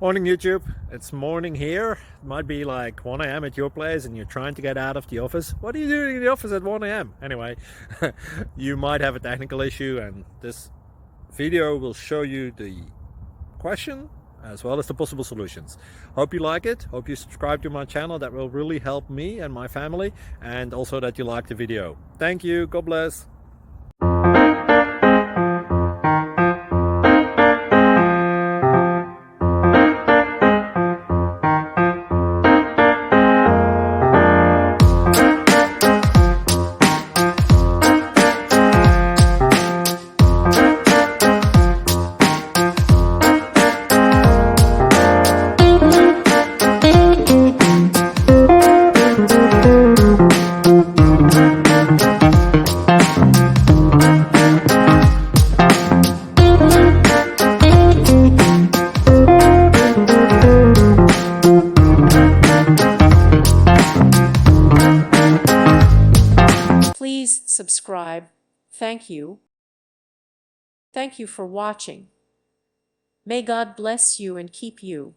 Morning YouTube, it's morning here. It might be like 1 a.m. at your place and you're trying to get out of the office. What are you doing in the office at 1 a.m.? Anyway, you might have a technical issue and this video will show you the question as well as the possible solutions. Hope you like it, hope you subscribe to my channel. That will really help me and my family, and also that you like the video. Thank you, God bless. Please subscribe. Thank you. Thank you for watching. May God bless you and keep you.